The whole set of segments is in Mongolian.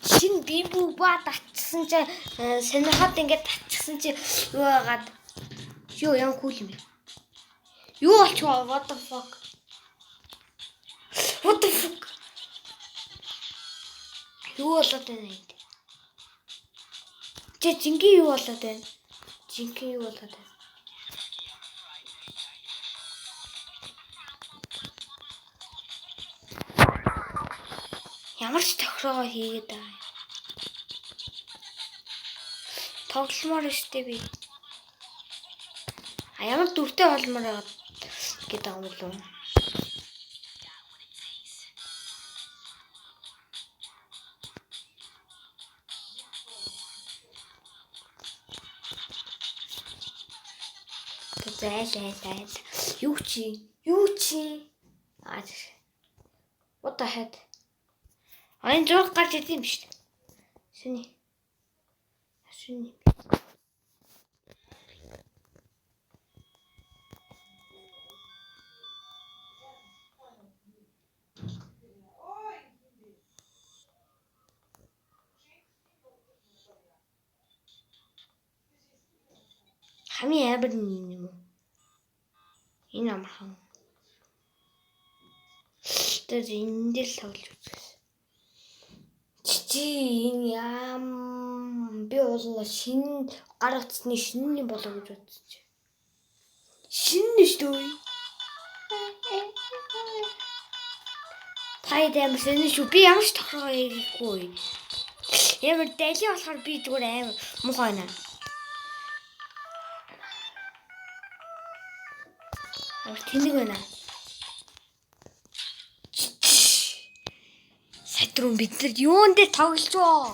Шин би бүү ба татсан чи сонирхоод ингээд татсан чи юу яагаад юу ян кул юм бэ? Юу болчихоо what the fuck? What the fuck? Юу болоод байна энд? Чи жинхэнэ юу болоод байна? Жинхэнэ юу болоод байна? Ямар ч тохироо хийгээд байгаа юм. Тогломоор штэ би. А ямар дүртэй болмоор гэдэг юм болов? Зай. Юу чи? What the heck? Айн жоо гарч идэм биш. Сүний. Хамгийн амар юм уу? Энэ амархан. Тэр энэ дээр л тоглож үзсэн. Чи энэ би бол шинэ гар утасны шинэ болоо гэж бодчих. Шинэ шүү дээ. Тайд амар шинэ шүү. Би ямар ч тохироо хийхгүй. Ямар дали болохоор би зүгээр амар муухай наа. Тэнэг байна. Сатрун бид нар юун дээр тоглож байгаа?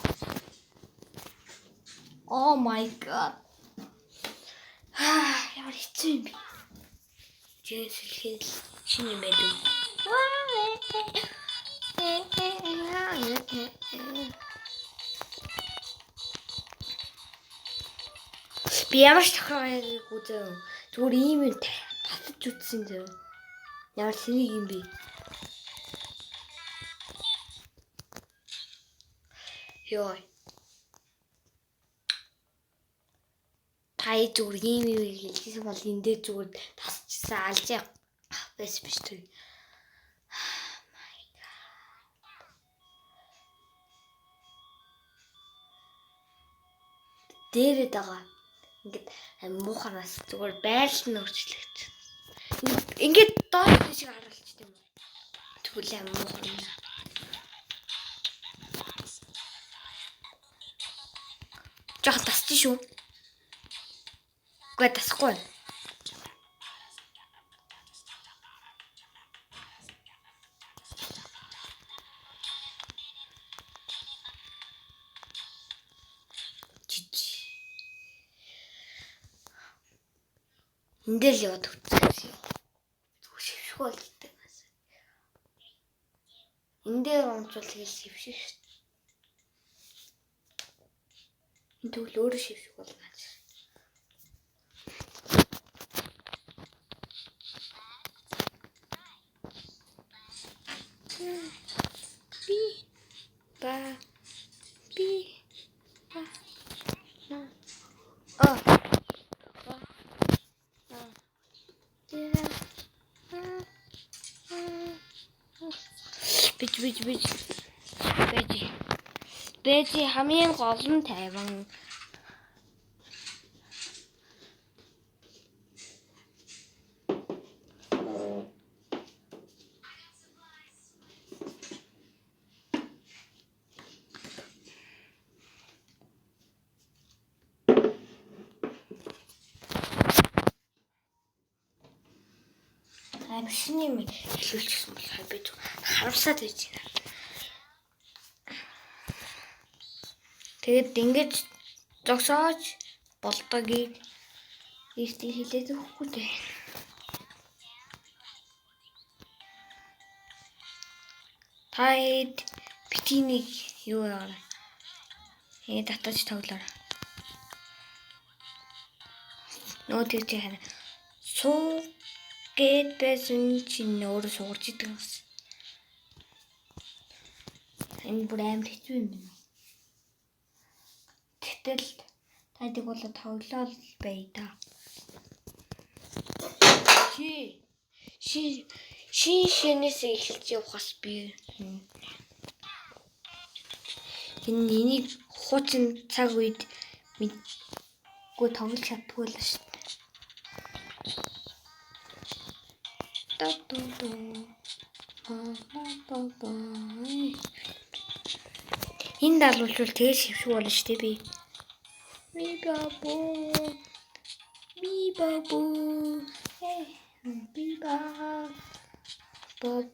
Oh my god. Ямар хэцүү юм бэ? Жэсэлхэл шинэ мэдүү. Би ямар ч тохироо хийгээгүй зөө. Зүгээр ийм юм татаж үтсэн зөө. Ямар сэнийг юм бэ? Йой. Тай зүгээр ийм юм хэлсэн бол энэ дээр зүгээр тасчихсан алж яах биш тэр. Дээрэд байгаа. Ингээд мууханаас зүгээр байрлал нь өөрчлөгдөж. Ингээд доош шиг харуулчих юм уу? Тэгвэл муухан. Жоо тасчих шүү. Гэ тасахгүй. Эндэл яваад үзсэн. Зүгээр шившгүй болдог бас. Эндээ онцвол тэгэл шивших шүү дээ. Энэ тэгвэл өөрөө шивших болно. Бэжи хамгийн гол нь тайван. Шинэ юм хэлүүлчихсэн болохоор би харамсаад байж байна. Тэгээд ингэж зогсоож болдгийг эртний хэлээд өгөхгүй дээ. Тайд битинийг юу яараа. Татаж тоглоо. Нөө тэр чи хараа. Суу гэд байсан чинь өөрөө суурж идэг юм. Энэ бүр амар хэцүү юм байна. Тэгтэл тайдаг бол тоглоол бай та. Шинээс эхэлж явахаас би энийг хуучин цаг үед мэдгүй тоглож чаддгүй л шүү дээ. Энэ даалгавар тэгэл шившгүй болно шүү дээ би. Би бабу.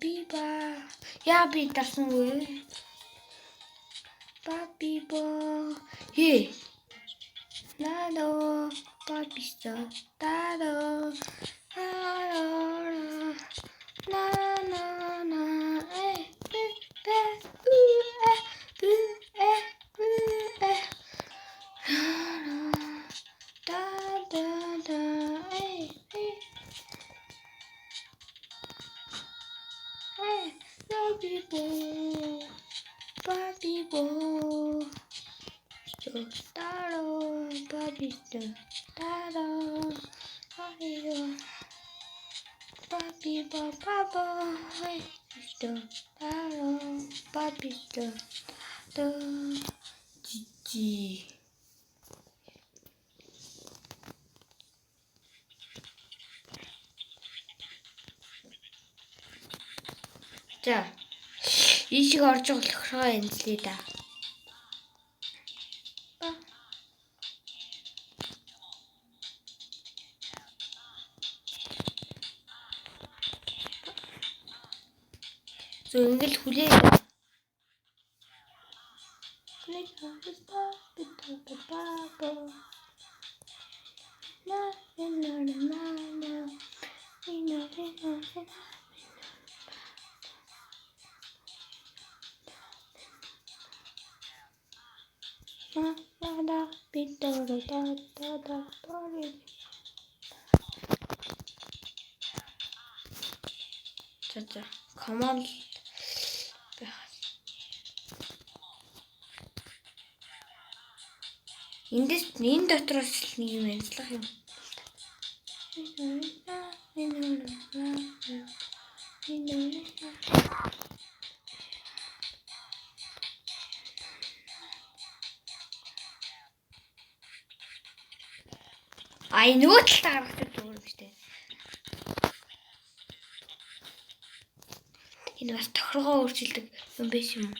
Биба. Яа би дарсангүй. Бабибо. Надо бабиста. Дадо. На. Barbie-bo. Staro, Barbie-sto. Staro, Barbie-bo, Babo. Staro, Barbie-sto. Gigi. За. Ийшиг орж болохоор энэслээ да. Зөв ингээл хүлээ. За. Come on. Энэ дотроос нэг юм ярьцлах юм. Ай нөгөө талаа гаргах зүгээр биш үү? Энэ бас тохиргоо өөрчилдөг юм биш юм.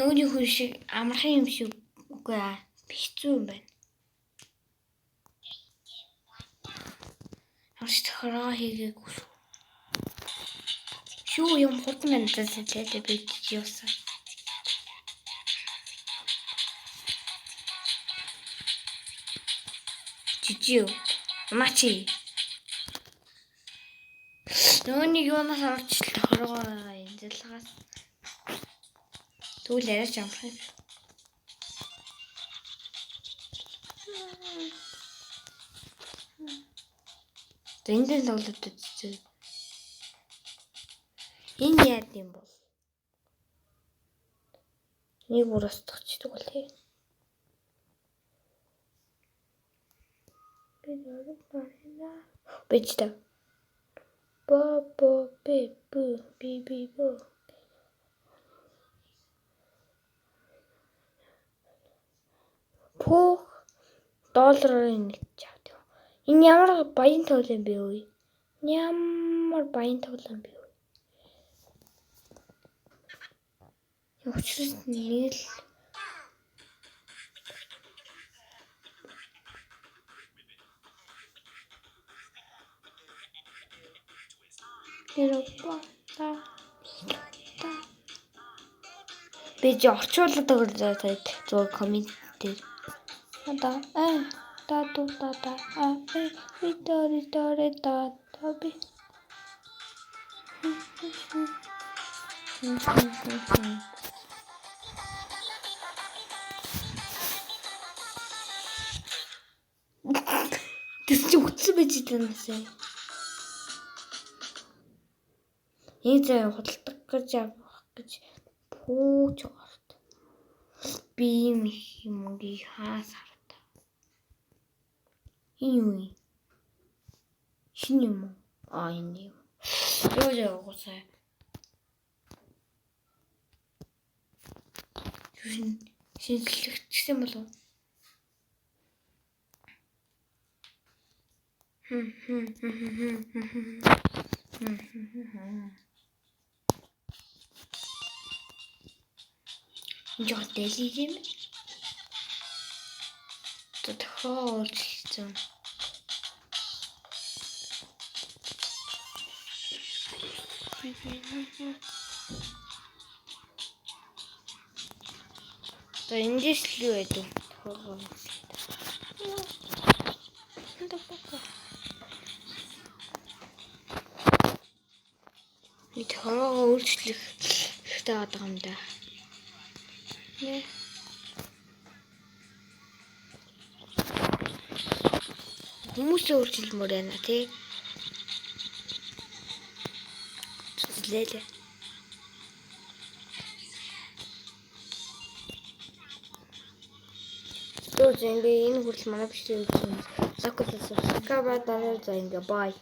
Нөгөөний хүн шиг амархан юм шиг үгүй аа. Хэцүү юм байна. Ямар ч тохиргоо хийгээгүй шүү. Шүү юм хурдан мэдээсээ тэгээд би явсан. Жижиг. Мачи. Нөгөөний юунаас орж тохиргоо энзэлгаас Тэгвэл яриач амрах юм. Эндээ тоглоод үзчихээ. Энэ яад юм бол? Нэг бүр устгачдаг бол тий. Би нэг байна. Бичтэй. Бо би бо. Пүүх $1 нэг чавд. Энэ ямар баян тоглоом бэ вэ? Ямар баян тоглоом бэ вэ? Өчигдөр нэг л Би ч орчуулаад байгаа зүгээр коммент дээр. Да би Тэс чи үтсэн байж танаас. Энэ зай худалдах гэж явах гэж пүүж орд. Би юм хаас хараад. Энэ юу юм? Шинэ юм уу? Энэ юм. Юу яагуусаа. Шинжлэгчсэн болов уу? Жоо дэлийг юм. Тохиолдсон. За эндээс л юу яд вэ? Би тохиогоо өөрчлөх хэрэгтэй байгаа юм да. Нэ. Хүмүүсээ өөрчилмөр байна тий. Лэле. Тоо зэнгээ энэ хүртэл манай бичсэн юм. Сакута сакаба дараа за ингээ бай.